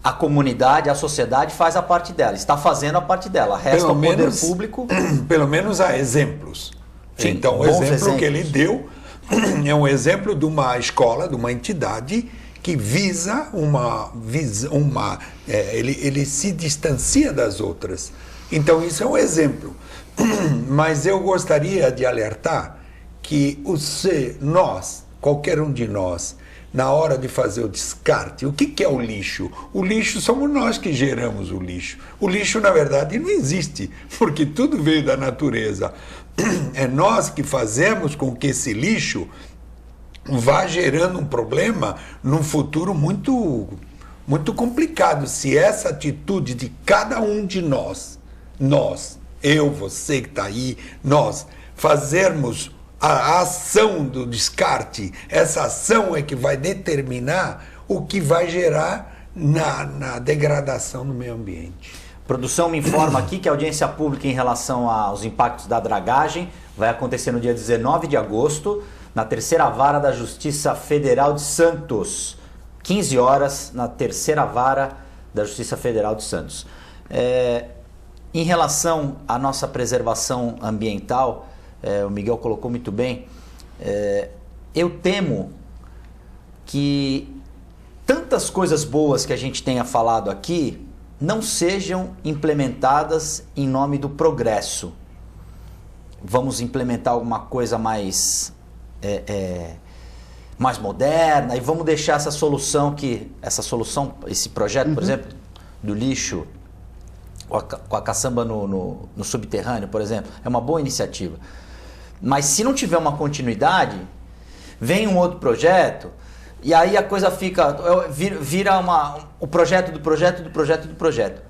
A comunidade, a sociedade faz a parte dela, está fazendo a parte dela. Resta o poder público... Pelo menos há exemplos. Sim, então, o exemplo que ele deu é um exemplo de uma escola, de uma entidade que visa ele se distancia das outras. Então, isso é um exemplo. Mas eu gostaria de alertar que nós, qualquer um de nós, na hora de fazer o descarte, o que é o lixo? O lixo somos nós que geramos o lixo. O lixo, na verdade, não existe, porque tudo veio da natureza. É nós que fazemos com que esse lixo vá gerando um problema num futuro muito, muito complicado. Se essa atitude de cada um de nós, eu, você que está aí, nós, fazermos a ação do descarte, essa ação é que vai determinar o que vai gerar na degradação no meio ambiente. A produção me informa aqui que a audiência pública em relação aos impactos da dragagem vai acontecer no dia 19 de agosto, na terceira vara da Justiça Federal de Santos. 15 horas na terceira vara da Justiça Federal de Santos. Em relação à nossa preservação ambiental, o Miguel colocou muito bem, eu temo que tantas coisas boas que a gente tenha falado aqui não sejam implementadas em nome do progresso. Vamos implementar alguma coisa mais moderna e vamos deixar essa solução, esse projeto, por exemplo, do lixo com a caçamba no subterrâneo, por exemplo, é uma boa iniciativa. Mas se não tiver uma continuidade, vem um outro projeto e aí a coisa vira o projeto do projeto.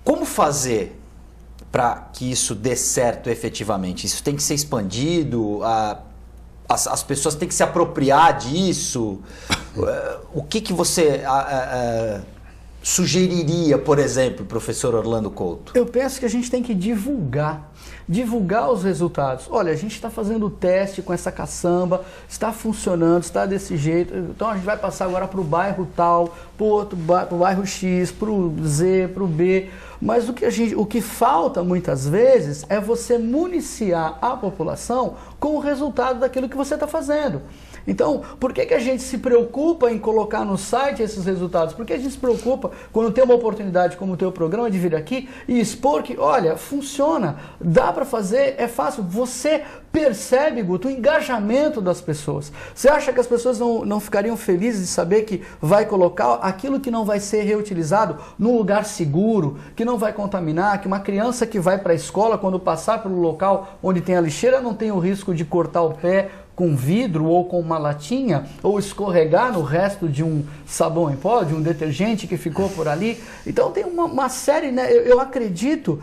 Como fazer para que isso dê certo efetivamente? Isso tem que ser expandido, as pessoas têm que se apropriar disso. O que você sugeriria, por exemplo, professor Orlando Couto? Eu penso que a gente tem que divulgar os resultados. Olha, a gente está fazendo o teste com essa caçamba, está funcionando, está desse jeito, então a gente vai passar agora para o bairro tal, para o bairro X, para o Z, para o B, mas o que falta muitas vezes é você municiar a população com o resultado daquilo que você está fazendo. Então, por que a gente se preocupa em colocar no site esses resultados? Por que a gente se preocupa quando tem uma oportunidade como o teu programa de vir aqui e expor que, olha, funciona, dá para fazer, é fácil. Você percebe, Guto, o engajamento das pessoas. Você acha que as pessoas não ficariam felizes de saber que vai colocar aquilo que não vai ser reutilizado num lugar seguro, que não vai contaminar, que uma criança que vai para a escola, quando passar pelo local onde tem a lixeira, não tem o risco de cortar o pé com vidro ou com uma latinha, ou escorregar no resto de um sabão em pó, de um detergente que ficou por ali. Então tem uma série, né? Eu acredito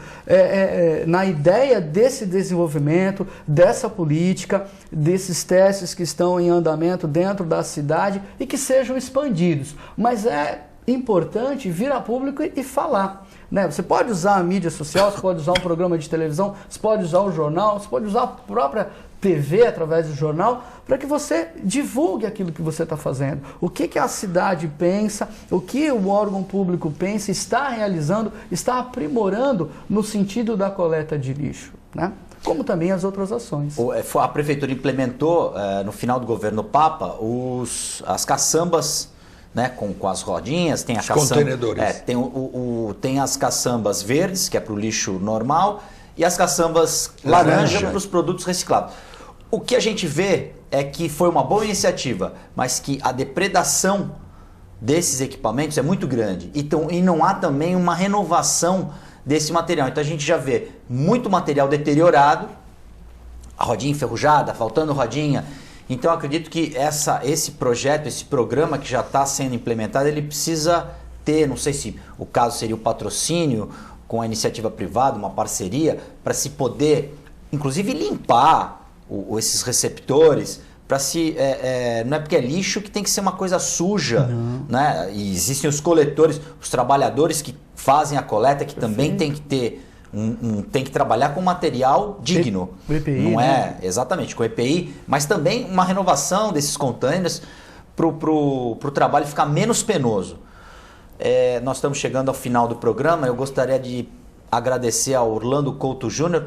na ideia desse desenvolvimento, dessa política, desses testes que estão em andamento dentro da cidade e que sejam expandidos. Mas é importante vir a público e falar. Né? Você pode usar a mídia social, você pode usar um programa de televisão, você pode usar o jornal, você pode usar a própria TV através do jornal, para que você divulgue aquilo que você está fazendo. O que a cidade pensa, o que o órgão público pensa, está realizando, está aprimorando no sentido da coleta de lixo, né? Como também as outras ações. A prefeitura implementou, no final do governo Papa, as caçambas, né, com as rodinhas, tem a contenedores. Tem as caçambas verdes, que é para o lixo normal, e as caçambas laranja para os produtos reciclados. O que a gente vê é que foi uma boa iniciativa, mas que a depredação desses equipamentos é muito grande. Então, e não há também uma renovação desse material. Então a gente já vê muito material deteriorado, a rodinha enferrujada, faltando rodinha. Então eu acredito que esse projeto, esse programa que já está sendo implementado, ele precisa ter, não sei se o caso seria o patrocínio com a iniciativa privada, uma parceria, para se poder, inclusive, limpar esses receptores, para se não é porque é lixo que tem que ser uma coisa suja, né? E existem os coletores, os trabalhadores que fazem a coleta, que também tem que ter tem que trabalhar com material digno. O EPI, não né? Exatamente, com o EPI, mas também uma renovação desses containers para o trabalho ficar menos penoso. Nós estamos chegando ao final do programa. Eu gostaria de agradecer ao Orlando Couto Júnior,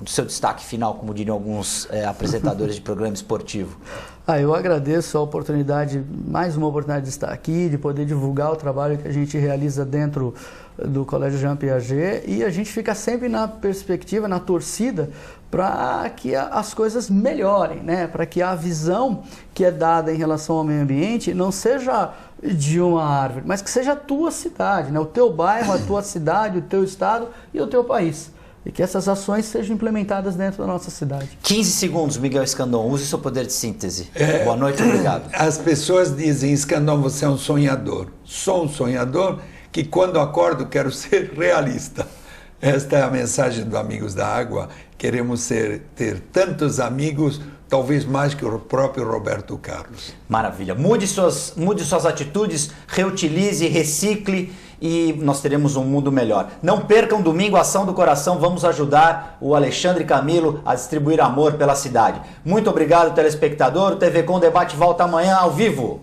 do seu destaque final, como diriam alguns apresentadores de programa esportivo. Eu agradeço a oportunidade, mais uma oportunidade de estar aqui, de poder divulgar o trabalho que a gente realiza dentro do Colégio Jean Piaget, e a gente fica sempre na perspectiva, na torcida, para que as coisas melhorem, né? Para que a visão que é dada em relação ao meio ambiente não seja de uma árvore, mas que seja a tua cidade, né? O teu bairro, a tua cidade, o teu estado e o teu país. E que essas ações sejam implementadas dentro da nossa cidade. 15 segundos, Miguel Escandon. Use seu poder de síntese. Boa noite, obrigado. As pessoas dizem, Escandon, você é um sonhador. Sou um sonhador que quando acordo quero ser realista. Esta é a mensagem do Amigos da Água. Queremos ter tantos amigos, talvez mais que o próprio Roberto Carlos. Maravilha. Mude suas atitudes, reutilize, recicle e nós teremos um mundo melhor. Não percam domingo a Ação do Coração. Vamos ajudar o Alexandre Camilo a distribuir amor pela cidade. Muito obrigado, telespectador. O TV Com Debate volta amanhã ao vivo.